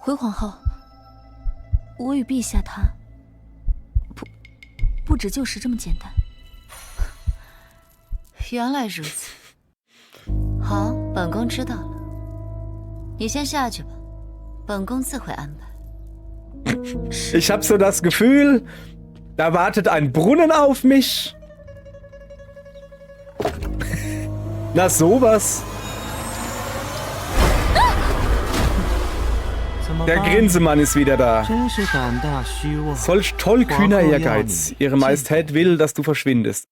回皇后，我与陛下他不只就是这么简单。原来如此，好，本宫知道了。你先下去吧，本宫自会安排。Ich habe so das Gefühl, da wartet ein Brunnen auf mich. Na sowas. Der Grinsemann ist wieder da. Solch tollkühner Ehrgeiz. Ihre Majestät will, dass du verschwindest.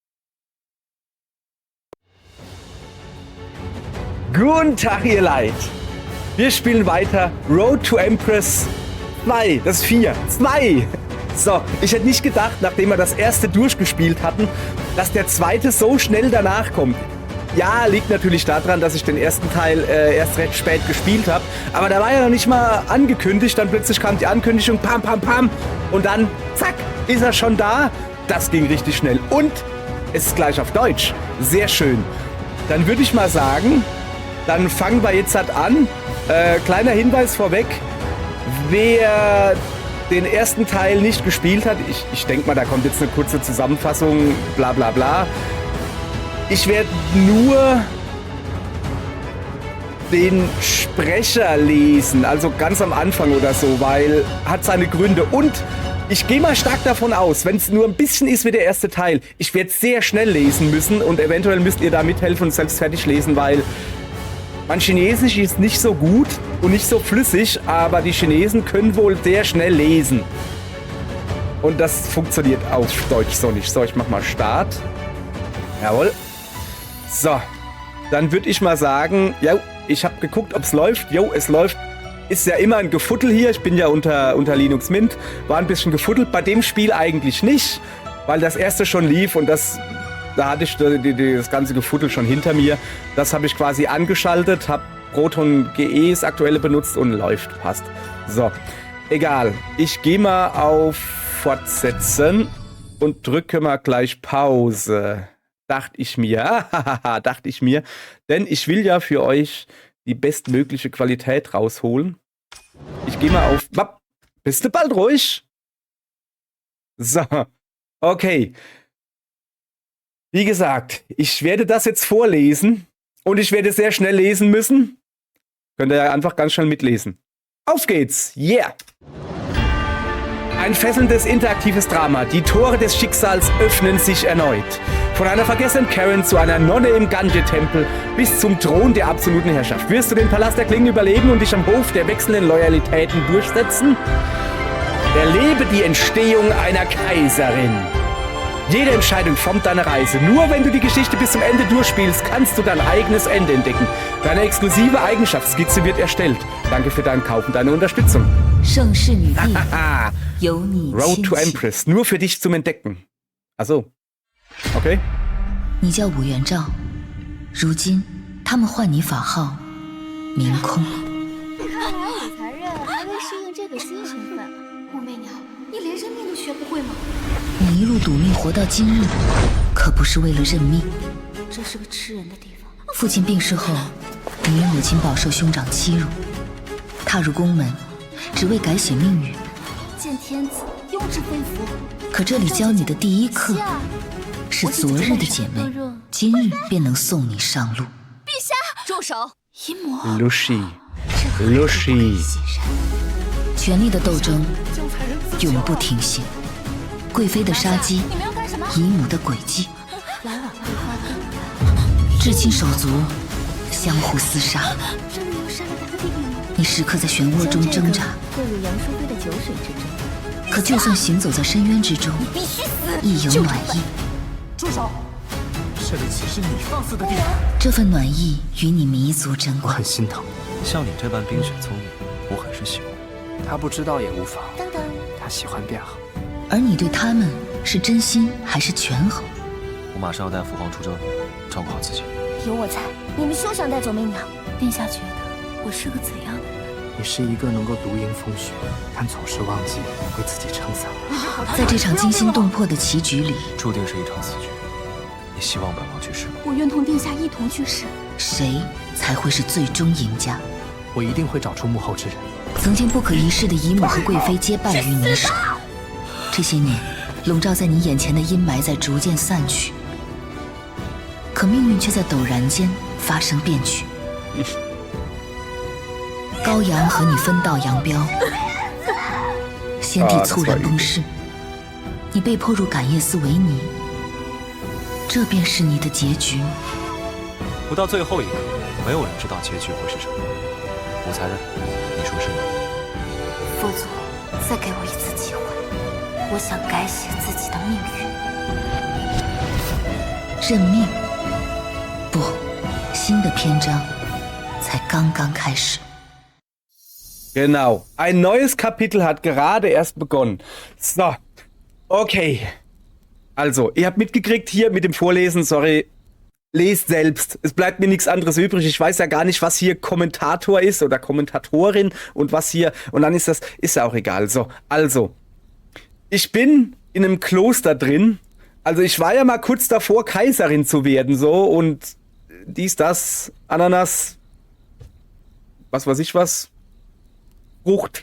Guten Tag, ihr Leid. Wir spielen weiter Road to Empress 2. Das ist 4. 2. So, ich hätte nicht gedacht, nachdem wir das erste durchgespielt hatten, dass der zweite so schnell danach kommt. Ja, liegt natürlich daran, dass ich den ersten Teil erst recht spät gespielt habe. Aber da war ja noch nicht mal angekündigt. Dann plötzlich kam die Ankündigung, pam, pam, pam. Und dann, zack, ist er schon da. Das ging richtig schnell. Und es ist gleich auf Deutsch. Sehr schön. Dann würde ich mal sagen, dann fangen wir jetzt halt an. Kleiner Hinweis vorweg. Wer den ersten Teil nicht gespielt hat, ich denke mal, da kommt jetzt eine kurze Zusammenfassung, bla bla bla. Ich werde nur den Sprecher lesen, also ganz am Anfang oder so, weil hat seine Gründe. Und ich gehe mal stark davon aus, wenn es nur ein bisschen ist wie der erste Teil, ich werde sehr schnell lesen müssen und eventuell müsst ihr da mithelfen und selbst fertig lesen, weil mein Chinesisch ist nicht so gut und nicht so flüssig, aber die Chinesen können wohl sehr schnell lesen. Und das funktioniert auf Deutsch so nicht. So, ich mach mal Start. Jawohl. So, dann würde ich mal sagen, ja, ich habe geguckt, ob es läuft. Jo, es läuft. Ist ja immer ein Gefuttel hier. Ich bin ja unter Linux Mint. War ein bisschen gefuttelt. Bei dem Spiel eigentlich nicht, weil das erste schon lief und da hatte ich das ganze Gefuttel schon hinter mir. Das habe ich quasi angeschaltet, habe Proton GE das aktuelle benutzt und läuft. Passt. So, egal. Ich gehe mal auf Fortsetzen und drücke mal gleich Pause. Dachte ich mir, denn ich will ja für euch die bestmögliche Qualität rausholen. Ich gehe mal auf... Bist du bald ruhig? So, okay. Wie gesagt, ich werde das jetzt vorlesen und ich werde sehr schnell lesen müssen. Könnt ihr ja einfach ganz schnell mitlesen. Auf geht's! Yeah! Ein fesselndes, interaktives Drama. Die Tore des Schicksals öffnen sich erneut. Von einer vergessenen Karen zu einer Nonne im Ganje-Tempel bis zum Thron der absoluten Herrschaft. Wirst du den Palast der Klingen überleben und dich am Hof der wechselnden Loyalitäten durchsetzen? Erlebe die Entstehung einer Kaiserin. Jede Entscheidung formt deine Reise. Nur wenn du die Geschichte bis zum Ende durchspielst, kannst du dein eigenes Ende entdecken. Deine exklusive Eigenschaftsskizze wird erstellt. Danke für deinen Kauf und deine Unterstützung. Road to Empress. Nur für dich zum Entdecken. Achso. Okay. 你叫武元璋，如今他们唤你法号明空。看来武才人还未适应这个新身份。武媚娘，你连认命都学不会吗？你一路赌命活到今日，可不是为了认命。这是个吃人的地方。父亲病逝后，你与母亲饱受兄长欺辱，踏入宫门，只为改写命运。见天子，庸脂非服。可这里教你的第一课，是昨日的姐妹，今日便能送你上路。陛下，住手！阴谋。Lucy。权力的斗争永不停息，贵妃的杀机，姨母的诡计，至亲手足相互厮杀。真的要杀了他的弟弟吗？你时刻在漩涡中挣扎，坠入杨淑妃的酒水之中。可就算行走在深渊之中，必须死！亦有暖意。住手！这里岂是你放肆的地方？这份暖意与你弥足珍贵。我很心疼，像你这般冰雪聪明，我很是喜欢。他不知道也无妨，等等，他喜欢便好。而你对他们是真心还是权衡？我马上要带父皇出征，照顾好自己。有我在，你们休想带走媚娘。殿下觉得我是个怎样的人？你是一个能够独迎风雪，但总是忘记为自己撑伞。在这场惊心动魄的棋局里，注定是一场死局。你希望本王去世吗？我愿同殿下一同去世。谁才会是最终赢家？我一定会找出幕后之人。曾经不可一世的姨母和贵妃皆败于你手。这些年，笼罩在你眼前的阴霾在逐渐散去，可命运却在陡然间发生变局。高阳和你分道扬镳，先帝猝然崩逝，你被迫入感业寺为尼，这便是你的结局吗？不到最后一刻，没有人知道结局会是什么。武才人，你说是吗？佛祖，再给我一次机会，我想改写自己的命运。认命？不，新的篇章才刚刚开始。Genau. Ein neues Kapitel hat gerade erst begonnen. So. Okay. Also, ihr habt mitgekriegt hier mit dem Vorlesen, sorry. Lest selbst. Es bleibt mir nichts anderes übrig. Ich weiß ja gar nicht, was hier Kommentator ist oder Kommentatorin und was hier. Und dann ist ja auch egal. So, also. Ich bin in einem Kloster drin. Also, ich war ja mal kurz davor, Kaiserin zu werden, so. Und dies, das, Ananas. Was weiß ich was. Frucht.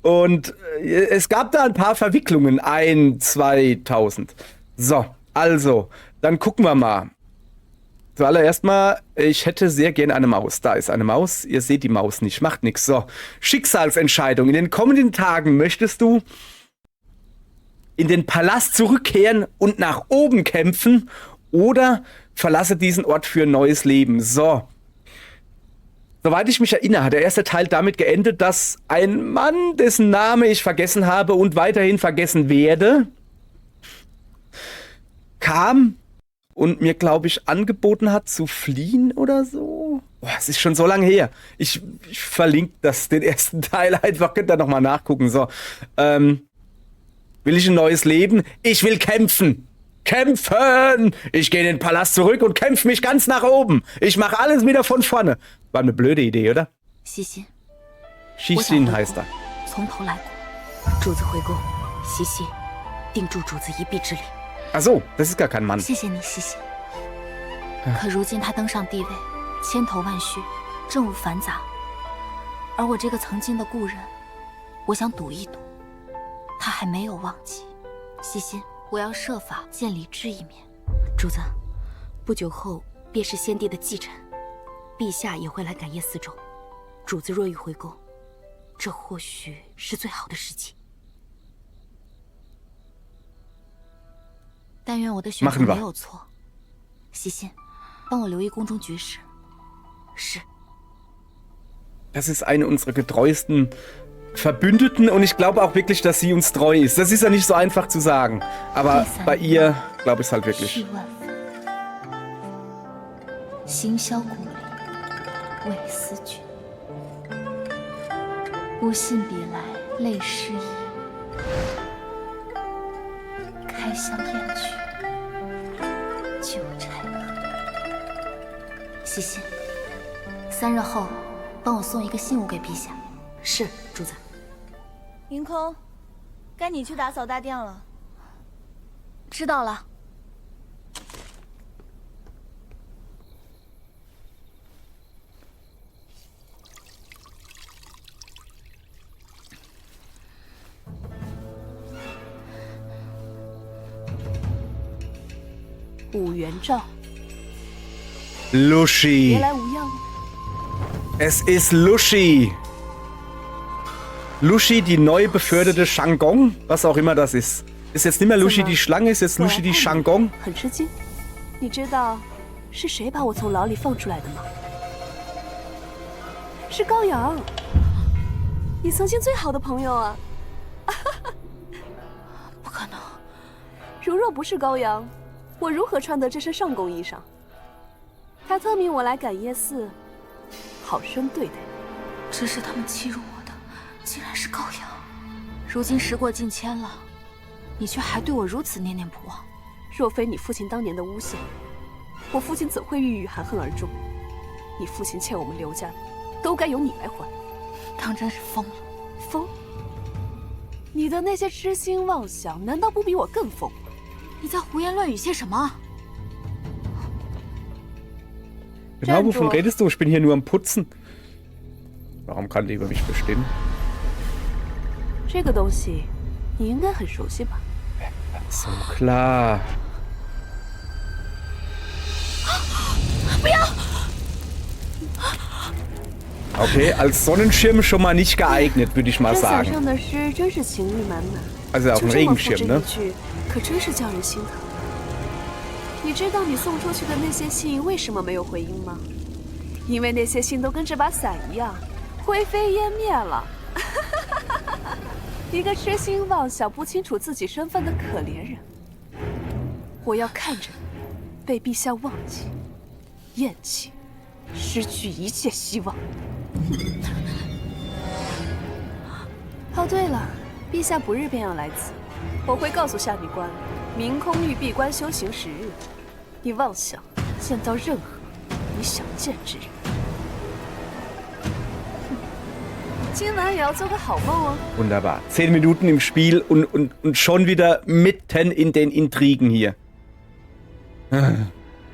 Und es gab da ein paar Verwicklungen. 2000. So, also, dann gucken wir mal. Zuallererst mal, ich hätte sehr gerne eine Maus. Da ist eine Maus. Ihr seht die Maus nicht. Macht nichts. So, Schicksalsentscheidung. In den kommenden Tagen möchtest du in den Palast zurückkehren und nach oben kämpfen oder verlasse diesen Ort für ein neues Leben. So. Soweit ich mich erinnere, hat der erste Teil damit geendet, dass ein Mann, dessen Name ich vergessen habe und weiterhin vergessen werde, kam und mir, glaube ich, angeboten hat, zu fliehen oder so. Boah, es ist schon so lange her. Ich verlinke den ersten Teil einfach, könnt ihr nochmal nachgucken. So, will ich ein neues Leben? Ich will kämpfen. Kämpfen! Ich gehe in den Palast zurück und kämpfe mich ganz nach oben. Ich mache alles wieder von vorne. War eine blöde Idee, oder? Xixin. Xixin heißt er. 从头来过，主子回宫，西西定助主子一臂之力。 Ach so, das ist gar kein Mann. 谢谢你，西西。可如今他登上帝位，千头万绪，政务繁杂，而我这个曾经的故人，我想赌一赌，他还没有忘记。西西，我要设法见李治一面。主子，不久后便是先帝的继承，陛下也会来感业寺中。主子若欲回宫，这或许是最好的时机。 但愿我的选择没有错。西心，帮我留意宫中局势。是。Das ist eine unserer getreuesten Verbündeten und ich glaube auch wirklich, dass sie uns treu ist. Das ist ja nicht so einfach zu sagen. Aber bei ihr glaube ich es halt wirklich. 行销故里，为思君。不信比来泪湿衣。 开箱燕去，旧柴禾。西西，3日后帮我送一个信物给陛下。是，主子。凌空，该你去打扫大殿了。知道了。武元照 Lushi. 别来无恙。 Es ist Lushi. Lushi, die neu beförderte Shangong, was auch immer das ist. Ist jetzt nicht mehr Lushi die Schlange, ist jetzt Lushi die Shangong. 很吃惊，你知道是谁把我从牢里放出来的吗？是高阳，你曾经最好的朋友啊！不可能，如若不是高阳，我如何穿得这身上宫衣裳？他特命我来感业寺，好生对待你。这是他们欺辱我的，竟然是高阳。如今时过境迁了，你却还对我如此念念不忘。若非你父亲当年的诬陷，我父亲怎会郁郁含恨而终？你父亲欠我们刘家的，都该由你来还。当真是疯了，疯？你的那些痴心妄想，难道不比我更疯吗？你在胡言乱语些什么？ Genau, wovon redest du? Ich bin hier nur am Putzen. Warum kann die über mich bestimmen? 这个东西你应该很熟悉吧？ So klar. Okay, als Sonnenschirm schon mal nicht geeignet, würde ich mal 这伞 sagen. 上的诗真是情意满满， Also auf 就 dem 这么复制 Regenschirm, 一 ne? 句，可真是叫人心疼。你知道你送出去的那些信为什么没有回音吗？因为那些信都跟这把伞一样，灰飞烟灭了。一个痴心妄想、不清楚自己身份的可怜人，我要看着你被陛下忘记、厌弃，失去一切希望。哦，对了，陛下不日便要来此，我会告诉下女官，明空欲闭关修行10日，你妄想见到任何你想见之人。今晚也要做个好梦哦。 Wunderbar. 10 Minuten im Spiel und schon wieder mitten in den Intrigen hier.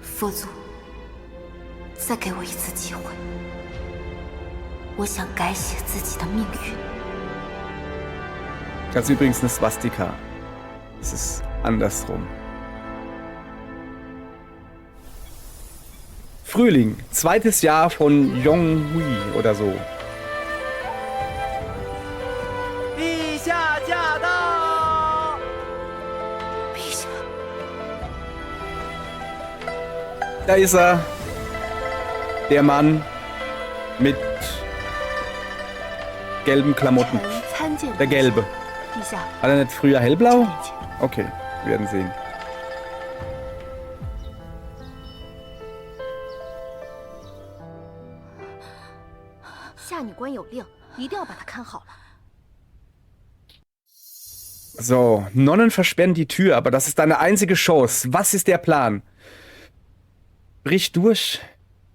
佛祖，再给我一次机会，我想改写自己的命运。 Das ist übrigens eine Swastika. Es ist andersrum. Frühling, zweites Jahr von Yonghui oder so. 陛下驾到！陛下， Da ist er. Der Mann mit gelben Klamotten. 参见 Der gelbe. 陛下。 Hat er nicht früher hellblau? Okay, wir werden sehen. 下女官有令，一定要把他看好了。 So, Nonnen versperren die Tür, aber das ist deine einzige Chance. Was ist der Plan? Brich durch.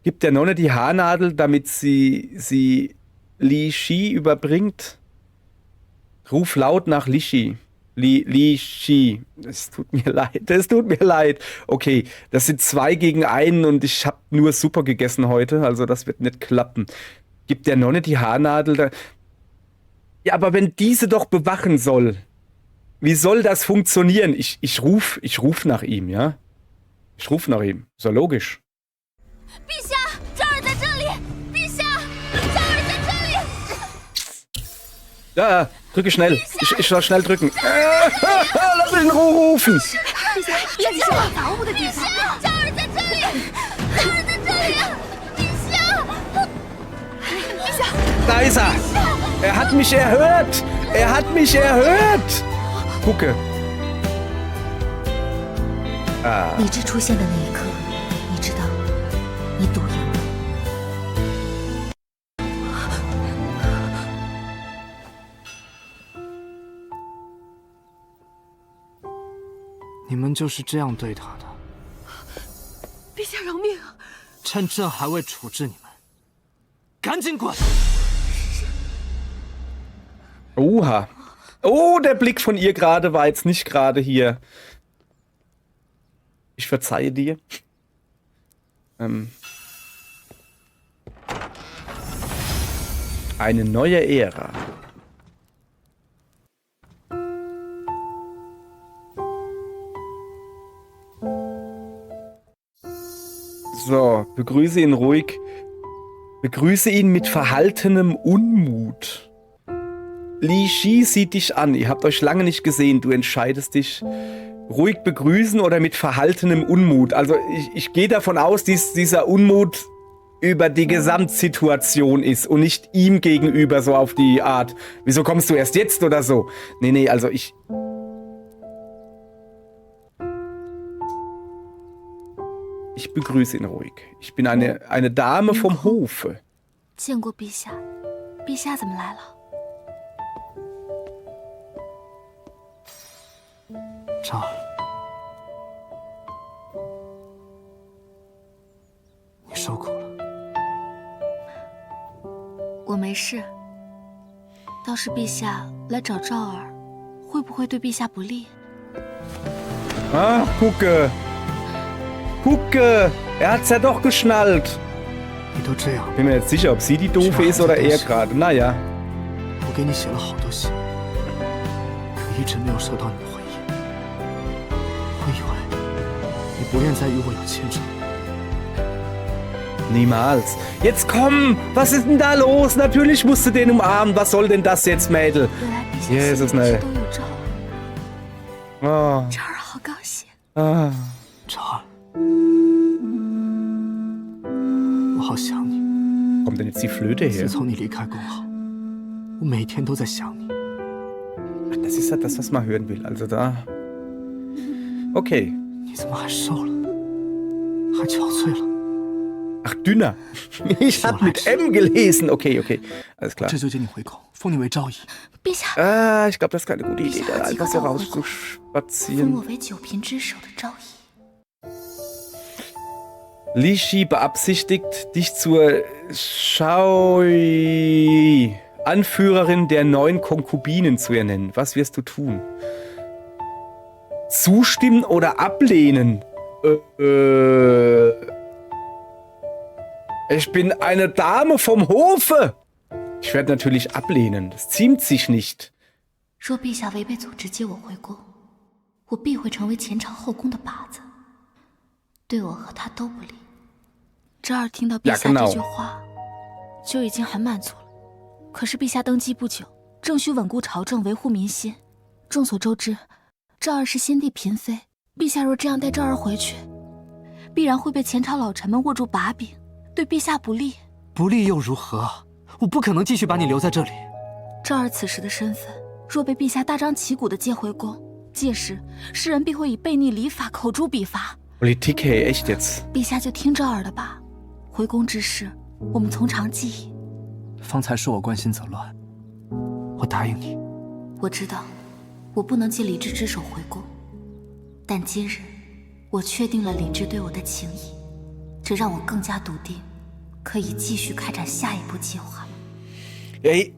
Gib der Nonne die Haarnadel, damit sie Li Shi überbringt. Ruf laut nach Li Shi. Li Shi. Es tut mir leid, es tut mir leid. Okay, das sind 2 gegen 1 und ich habe nur Suppe gegessen heute, also das wird nicht klappen. Gib der Nonne die Haarnadel. Da ja, aber wenn diese doch bewachen soll, wie soll das funktionieren? Ich ruf nach ihm, ja? Ich ruf nach ihm. Ist ja logisch. 陛下，昭儿在这里！陛下，昭儿在这里！ Ja, drücke schnell. Ich soll schnell drücken. Lass mich in Ruhe rufen. 陛下，这是我防务的地方。昭儿在这里，昭儿在这里！陛下，陛下， Da ist er. Er hat mich erhört. Er hat mich erhört. Gucke. 理智出现的那一刻，你知道，你赌赢了。 你们就是这样对他的？陛下饶命啊！ 趁朕还未处置你们，赶紧滚！ Oha. Oh, der Blick von ihr gerade war jetzt nicht gerade hier. Ich verzeihe dir. Eine neue Ära. So, begrüße ihn ruhig. Begrüße ihn mit verhaltenem Unmut. Li Shi sieht dich an. Ihr habt euch lange nicht gesehen. Du entscheidest dich. Ruhig begrüßen oder mit verhaltenem Unmut. Also ich gehe davon aus, dass dieser Unmut über die Gesamtsituation ist und nicht ihm gegenüber so auf die Art. Wieso kommst du erst jetzt oder so? Nee, also ich begrüße ihn ruhig. Ich bin eine Dame vom Hofe. 见过陛下，陛下怎么来了？ 昭儿，你受苦了。我没事，倒是陛下来找赵儿，会不会对陛下不利？ Ah, gucke. Gucke. Er hat's ja doch geschnallt. 你都这样， Bin mir jetzt sicher, ob sie die Doofe ist oder er gerade. Naja. 我给你写了好多信，可一直没有收到你的回应。我以为你不愿再与我有牵扯。 Niemals. Jetzt komm! Was ist denn da los? Natürlich musst du den umarmen. Was soll denn das jetzt, Mädel? 原来陛下 Jesus, 心里 ne. 都有赵儿， Oh. 赵儿好高兴。 Ah. 婵儿，我好想你。 Kommt denn jetzt die Flöte 自 her? 从你离开宫后，我每天都在想你。 Ach, das ist ja das, was man hören will. Also da. Okay. 你怎么还瘦了，还憔悴了？ Ach, dünner. Ich hab mit M gelesen. Okay, okay. Alles klar. 这就接你回宫，封你为昭仪。陛下 Ah, ich glaube, das ist keine gute Idee, da 陛下 einfach 即 so 刻带我回宫，封 rauszuspazieren. 我为九品之首的昭仪。 Li Shi beabsichtigt, dich zur Anführerin der 9 Konkubinen zu ernennen. Was wirst du tun? Zustimmen oder ablehnen? Ich bin eine Dame vom Hofe. Ich werde natürlich ablehnen. Das ziemt sich nicht. 若陛下违背组织接我回宫，我必会成为前朝后宫的靶子，对我和他都不利。这儿听到陛下 Ja, genau. 这句话，就已经很满足了。可是陛下登基不久，正需稳固朝政，维护民心。众所周知，赵儿是先帝嫔妃，陛下若这样带赵儿回去，必然会被前朝老臣们握住把柄，对陛下不利。不利又如何？我不可能继续把你留在这里。赵儿此时的身份，若被陛下大张旗鼓地接回宫，届时世人必会以悖逆礼法口诛笔伐。 Politik, hey, echt jetzt. 陛下就听赵儿的吧。回宫之事，我们从长计议。方才是我关心则乱，我答应你。我知道，我不能接李治之手回宫，但今日我确定了李治对我的情谊，这让我更加笃定，可以继续开展下一步计划。 Ey,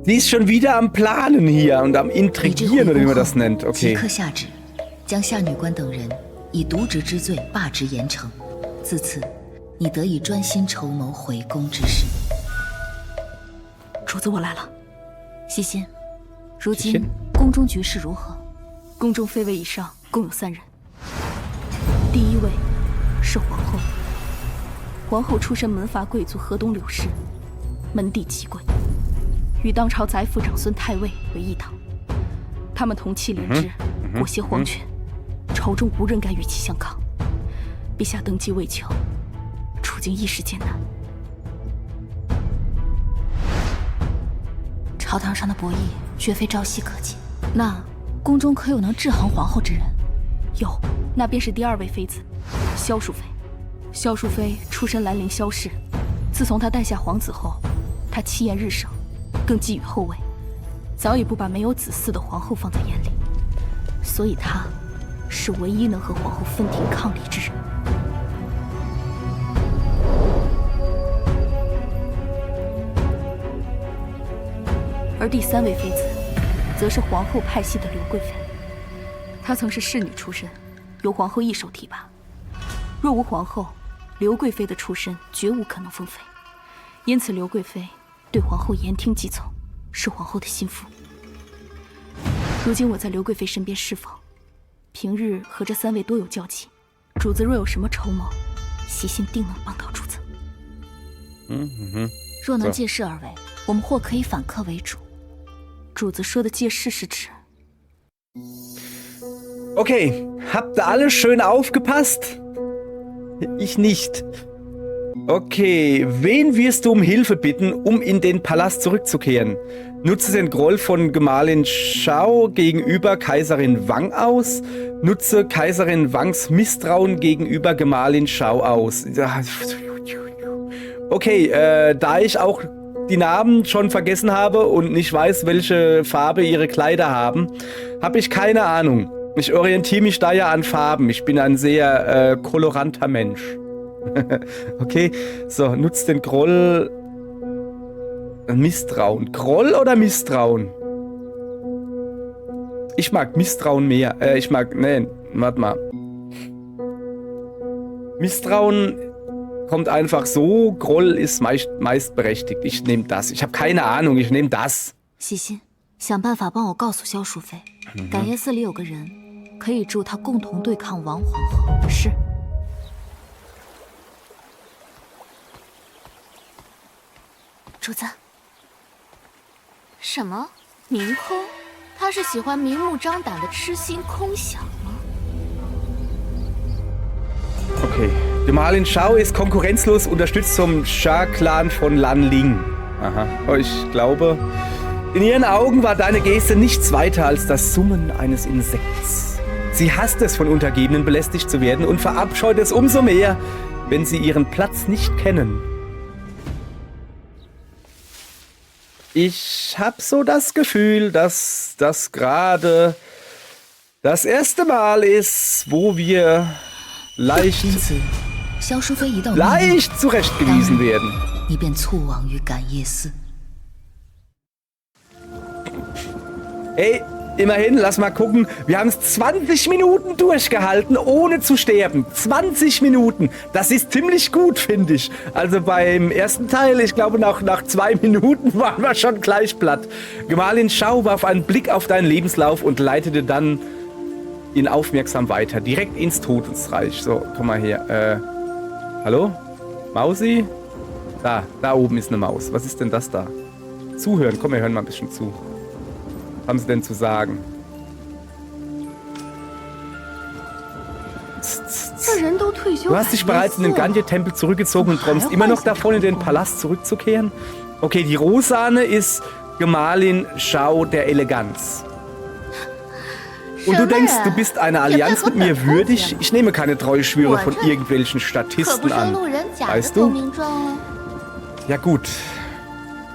die ist schon wieder am Planen hier und am 李治回 Intrigieren, oder wie 宫 man das 后 nennt. 即 Okay. 刻下旨，将夏女官等人以渎职之罪罢职严惩。自此，你得以专心筹谋回宫之事。主子，我来了。西心，如今西心宫中局势如何？宫中妃位以上共有3人，第1位是皇后。皇后出身门阀贵族河东柳氏，门第极贵，与当朝宰辅长孙太尉为一堂。他们同气连枝，裹挟皇权，朝中无人敢与其相抗。陛下登基未久，处境一时艰难。朝堂上的博弈绝非朝夕可见。那宫中可有能制衡皇后之人？有，那便是第2位妃子，萧淑妃。萧淑妃出身兰陵萧氏，自从她诞下皇子后，她气焰日盛，更寄予后位，早已不把没有子嗣的皇后放在眼里，所以她是唯一能和皇后分庭抗礼之人。而第3位妃子，则是皇后派系的刘贵妃。她曾是侍女出身，由皇后一手提拔。若无皇后，刘贵妃的出身绝无可能封妃。因此，刘贵妃对皇后言听计从，是皇后的心腹。如今我在刘贵妃身边侍奉，平日和这3位多有交集。主子若有什么筹谋，喜心定能帮到主子。若能借势而为，我们或可以反客为主。主子说的借势是指？ Okay, habt ihr alle schön aufgepasst? Ich nicht. Okay, wen wirst du um Hilfe bitten, um in den Palast zurückzukehren? Nutze den Groll von Gemahlin Shao gegenüber Kaiserin Wang aus. Nutze Kaiserin Wangs Misstrauen gegenüber Gemahlin Shao aus. Okay, da ich auch die Namen schon vergessen habe und nicht weiß, welche Farbe ihre Kleider haben, habe ich keine Ahnung. Ich orientiere mich da ja an Farben. Ich bin ein sehr koloranter Mensch. Okay, so, nutzt den Groll. Misstrauen. Groll oder Misstrauen? Ich mag Misstrauen mehr. Nee, warte mal. Misstrauen kommt einfach so, Groll ist meist berechtigt. Ich nehme das. Ich habe keine Ahnung, ich nehme das. 细心，想办法帮我告诉萧淑妃，感业寺里有个人，可以助她共同对抗王皇后。是。主子。什么？明空？他是喜欢明目张胆的痴心空想吗？ Okay. Gemahlin Shao ist konkurrenzlos unterstützt zum Sha-Clan von Lan Ling. Aha. Oh, ich glaube, in ihren Augen war deine Geste nichts weiter als das Summen eines Insekts. Sie hasst es, von Untergebenen belästigt zu werden und verabscheut es umso mehr, wenn sie ihren Platz nicht kennen. Ich habe so das Gefühl, dass das gerade das erste Mal ist, wo wir leicht zurechtgewiesen werden. 你便猝亡于感业寺。 Ey, immerhin, lass mal gucken. Wir haben es 20 Minuten durchgehalten, ohne zu sterben. 20 Minuten. Das ist ziemlich gut, finde ich. Also beim ersten Teil, ich glaube, nach 2 Minuten waren wir schon gleich platt. Gemahlin Shao warf einen Blick auf deinen Lebenslauf und leitete dann ihn aufmerksam weiter. Direkt ins Todesreich. So, komm mal her. Hallo? Mausi? Da oben ist eine Maus. Was ist denn das da? Zuhören. Komm, wir hören mal ein bisschen zu. Was haben sie denn zu sagen? Du hast dich bereits in den Gandhir-Tempel zurückgezogen und träumst immer noch davon, in den Palast zurückzukehren? Okay, die Rosane ist Gemahlin Shao der Eleganz. Und du denkst, du bist einer Allianz mit mir würdig? Ich nehme keine Treuschwüre von irgendwelchen Statisten an. Weißt du? Ja gut.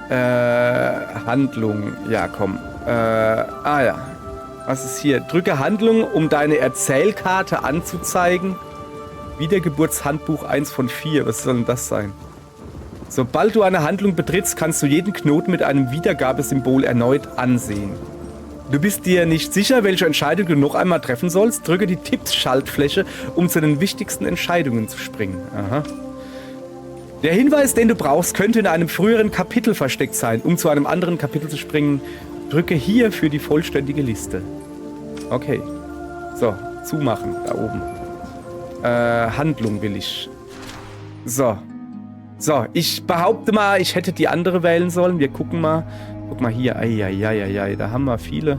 Handlung. Ja, komm. Ja. Was ist hier? Drücke Handlung, um deine Erzählkarte anzuzeigen. Wiedergeburtshandbuch 1 von 4. Was soll denn das sein? Sobald du eine Handlung betrittst, kannst du jeden Knoten mit einem Wiedergabesymbol erneut ansehen. Du bist dir nicht sicher, welche Entscheidung du noch einmal treffen sollst? Drücke die Tipps-Schaltfläche, um zu den wichtigsten Entscheidungen zu springen. Aha. Der Hinweis, den du brauchst, könnte in einem früheren Kapitel versteckt sein. Um zu einem anderen Kapitel zu springen, drücke hier für die vollständige Liste. Okay. So, zumachen, da oben. Handlung will ich. So. So, ich behaupte mal, ich hätte die andere wählen sollen. Wir gucken mal. Guck mal hier. Eieieiei, da haben wir viele.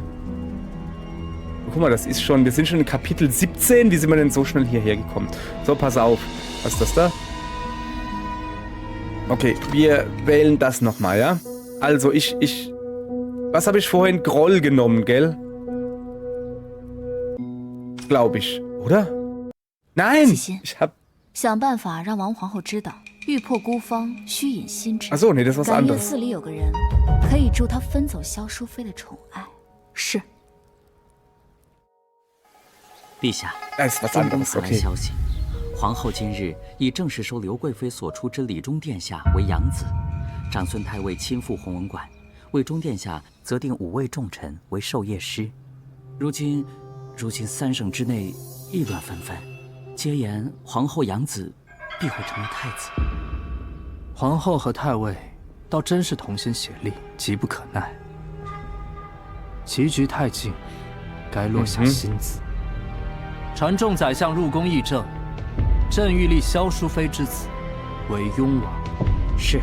Guck mal, das ist schon. Wir sind schon in Kapitel 17. Wie sind wir denn so schnell hierher gekommen? So, pass auf. Was ist das da? Okay, wir wählen das nochmal, ja? Also, was habe ich vorhin? Groll genommen, gell? Glaube ich, oder? Nein! Ich hab... 想办法让王皇后知道，欲破孤芳，须引心智。 Achso, nee, das ist was 感业 anderes. 寺里有个人，可以助她分走萧淑妃的宠爱。是。陛下， Das ist was 中宫 anderes, 此来 okay. 消息，皇后今日已正式收刘贵妃所出之李中殿下为养子，长孙太尉亲赴弘文馆，魏忠殿下则定5位重臣为授业师。如今3省之内议论纷纷，皆言皇后养子必会成为太子。皇后和太尉倒真是同心协力，急不可耐。棋局太近，该落下心思。传众宰相入宫议政，朕欲立萧淑妃之子为雍王。是。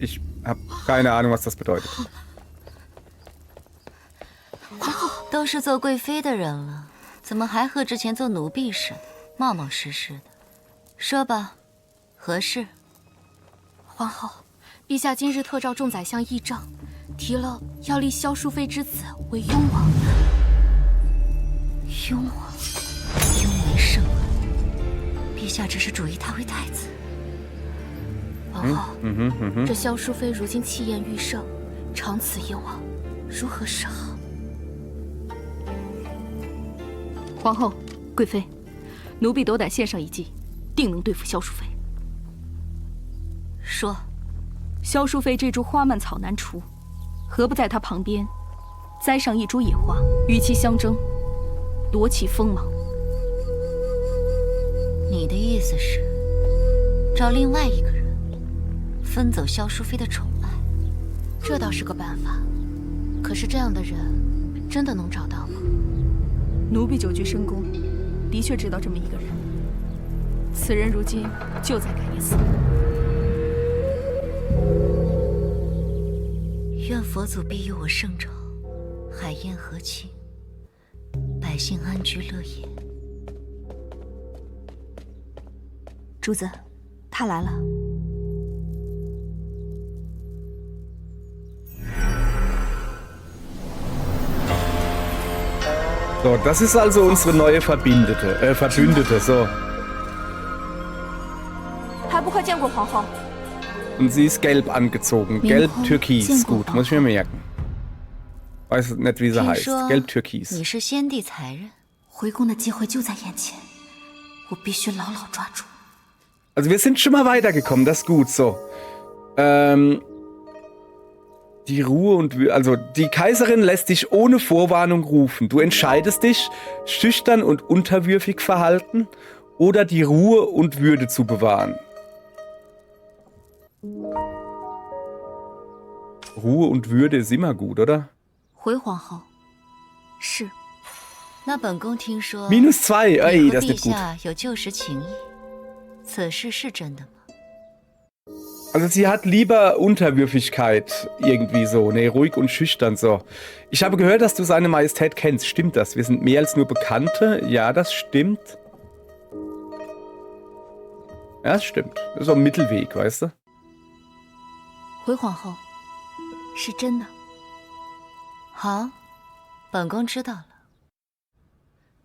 Ich habe keine Ahnung, was das bedeutet. 都是做贵妃的人了，怎么还和之前做奴婢似的，冒冒失失的？说吧，何事？皇后，陛下今日特召众宰相议政，提了要立萧淑妃之子为雍王。雍王，雍眉盛耳，陛下只是主意他为太子。皇后，这萧淑妃如今气焰愈盛，长此以往，如何是好？ 皇后、贵妃，奴婢斗胆献上一计，定能对付萧淑妃。说，萧淑妃这株花蔓草难除，何不在她旁边栽上一株野花，与其相争，夺其锋芒？你的意思是找另外一个人分走萧淑妃的宠爱？这倒是个办法，可是这样的人真的能找到吗？奴婢久居深宫，的确知道这么一个人。此人如今就在感应寺。愿佛祖庇佑我圣朝，海晏和亲，百姓安居乐业。主子，他来了。So, das ist also unsere neue Verbündete, so. 还不快见过皇后！ Und sie ist gelb angezogen. Gelb-Türkis. Gut, muss ich mir merken. Weiß nicht, wie sie heißt. Gelb-Türkis. 你是先帝才人，回宫的机会就在眼前，我必须牢牢抓住。 Also wir sind schon mal weitergekommen, das ist gut so. Die Ruhe und also die Kaiserin lässt dich ohne Vorwarnung rufen. Du entscheidest dich, schüchtern und unterwürfig verhalten oder die Ruhe und Würde zu bewahren. Ruhe und Würde ist immer gut, oder? 回皇后。是。那本宫听说-2, ey, das ist 陛 nicht gut. 下有旧时情谊，此事是真的吗？ Also sie hat lieber Unterwürfigkeit irgendwie so, ne, ruhig und schüchtern so. Ich habe gehört, dass du seine Majestät kennst. Stimmt das? Wir sind mehr als nur Bekannte. Ja, das stimmt. Ja, das stimmt. Das ist so ein Mittelweg, weißt du? 回皇后，是真的。好，本宫知道了。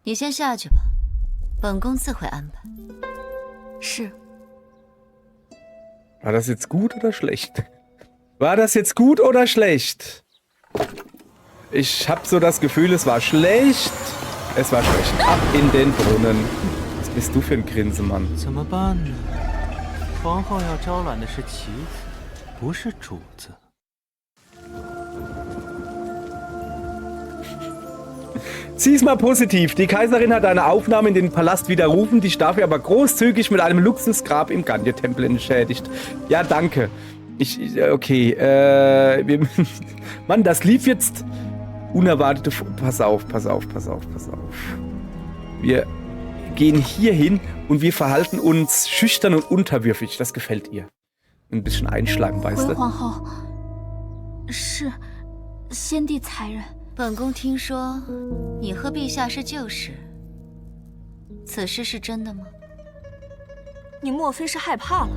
你先下去吧，本宫自会安排。是。 War das jetzt gut oder schlecht? War das jetzt gut oder schlecht? Ich habe so das Gefühl, es war schlecht. Es war schlecht. Ab in den Brunnen. Was bist du für ein Grinsemann? 怎么办呢？皇后要招揽的是棋子，不是主子。 Sieh's mal positiv. Die Kaiserin hat eine Aufnahme in den Palast widerrufen, dich dafür aber großzügig mit einem Luxusgrab im Gandhi-Tempel entschädigt. Ja, danke. Okay, Mann, das lief jetzt unerwartete... Pass auf. Wir gehen hier hin und wir verhalten uns schüchtern und unterwürfig. Das gefällt ihr. Ein bisschen einschlagen, weißt du? 回皇后，是先帝才人。 本宫听说你和陛下是旧识，此事是真的吗？你莫非是害怕了？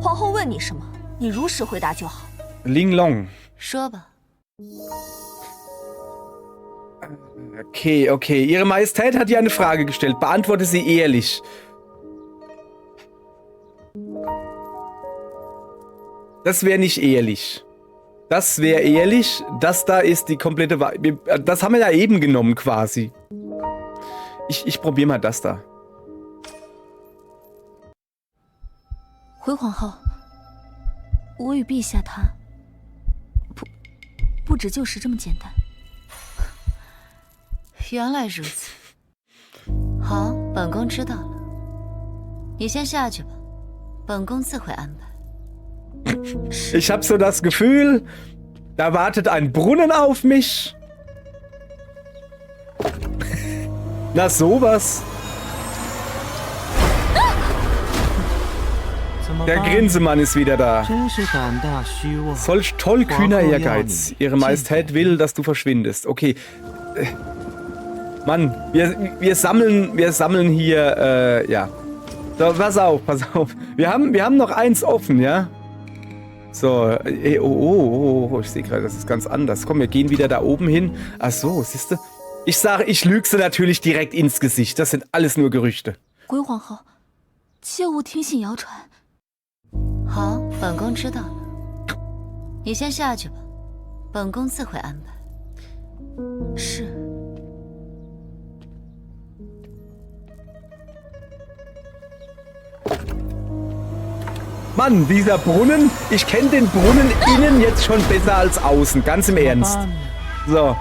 皇后问你什么，你如实回答就好。 Ling Long. 说吧。 Okay. Ihre Majestät hat dir eine Frage gestellt. Beantworte sie ehrlich. Das wäre nicht ehrlich. Das wäre ehrlich. Das da ist die komplette Wahrheit. Das haben wir ja eben genommen quasi. Ich probiere mal das da. 回皇后，我与陛下谈，不止就是这么简单。原来如此。好，本宫知道了。你先下去吧，本宫自会安排。 Ich habe so das Gefühl, da wartet ein Brunnen auf mich. Na sowas. Der Grinsemann ist wieder da. Solch tollkühner Ehrgeiz. Ihre Majestät will, dass du verschwindest. Okay. Mann, wir sammeln hier, ja. So, pass auf. Wir haben noch eins offen, ja? So, ich sehe gerade, das ist ganz anders. Komm, wir gehen wieder da oben hin. Ach so, siehst du? Ich sage, ich lüge sie natürlich direkt ins Gesicht. Das sind alles nur Gerüchte. 回皇后，切勿听信谣传。好，本宫知道了。你先下去吧，本宫自会安排。是。 Mann, dieser Brunnen, ich kenne den Brunnen innen jetzt schon besser als außen, ganz im Ernst. So.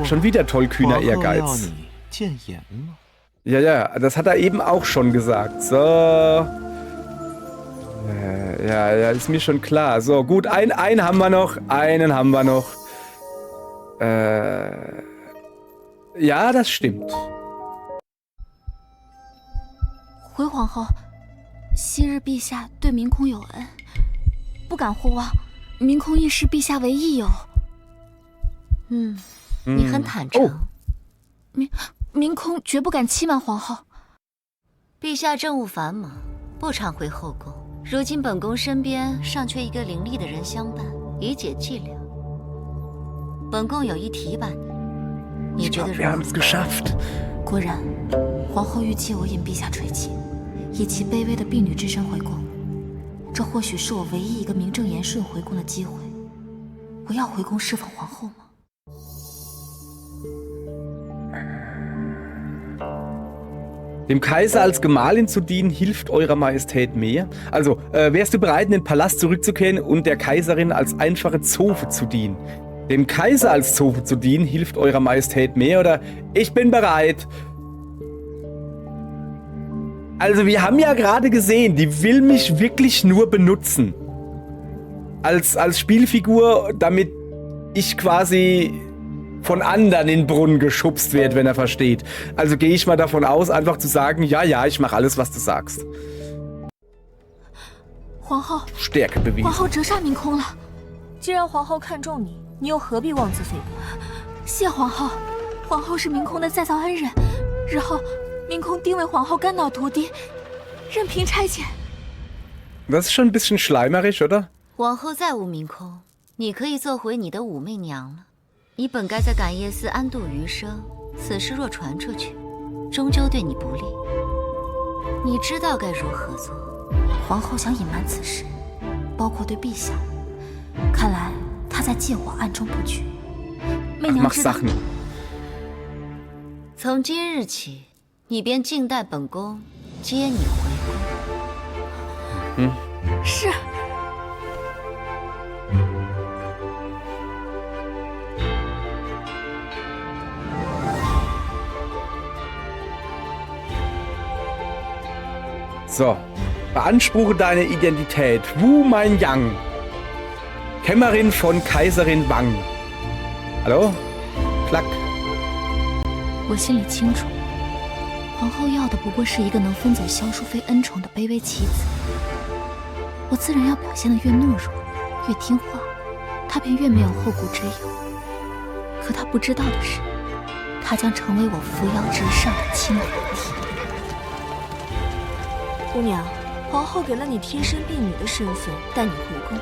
Schon wieder tollkühner Ehrgeiz. Ja, ja, das hat er eben auch schon gesagt. So. Ja, ist mir schon klar. So, gut, einen haben wir noch. Einen haben wir noch. Ja, das stimmt. 回皇后，昔日陛下对明空有恩，不敢或忘。明空亦是陛下为益友。你很坦诚。明空绝不敢欺瞒皇后。陛下政务繁忙，不常回后宫。如今本宫身边尚缺一个伶俐的人相伴，以解寂寥。本宫有意提拔你，你觉得如何？果然，皇后欲借我引陛下垂青，以其卑微的婢女之身回宫。这或许是我唯一一个名正言顺回宫的机会。我要回宫侍奉皇后吗？ Dem Kaiser als Gemahlin zu dienen, hilft eurer Majestät mehr? Also, wärst du bereit, in den Palast zurückzukehren und der Kaiserin als einfache Zofe zu dienen? Dem Kaiser als Zofe zu dienen, hilft eurer Majestät mehr? Oder ich bin bereit. Also, wir haben ja gerade gesehen, die will mich wirklich nur benutzen. Als Spielfigur, damit ich quasi von anderen in den Brunnen geschubst wird, wenn er versteht. Also gehe ich mal davon aus, einfach zu sagen, ja, ja, ich mache alles, was du sagst. 皇后 Stärke bewiesen. 皇后折煞明空了。既然皇后看中你，你又何必妄自菲薄？谢皇后，皇后是明空的再造恩人，日后明空定为皇后肝脑涂地，任凭差遣。Das ist schon ein bisschen schleimerisch, oder? 往后再无明空，你可以做回你的武媚娘了。 你本该在感业寺安度余生，此事若传出去，终究对你不利。你知道该如何做。皇后想隐瞒此事，包括对陛下。看来她在借我暗中布局。媚娘知道。从今日起，你便静待本宫接你回宫。是。 So, beanspruche deine Identität. Wu Menyang. Kämmerin von Kaiserin Wang. Hallo? Klack. 我心里清楚，皇后要的不过是一个能分走萧淑妃恩宠的卑微棋子。我自然要表现得越懦弱，越听话，她便越没有后顾之忧。可她不知道的是，她将成为我扶摇直上的亲人体。 姑娘，皇后给了你贴身婢女的身份，带你回宫，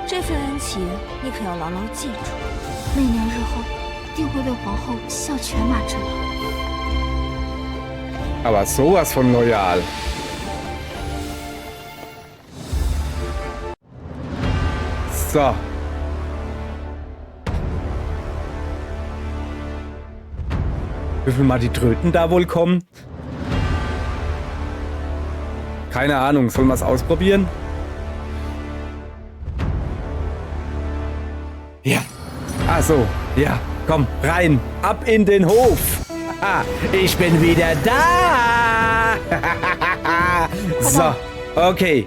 这份恩情你可要牢牢记住。媚娘日后定会为皇后效犬马之劳。Aber sowas von loyal. So. Wie viel Mal die Tröten da wohl kommen? Keine Ahnung, sollen wir es ausprobieren? Ja. Ach so, ja. Komm, rein. Ab in den Hof. Aha, ich bin wieder da. So, okay.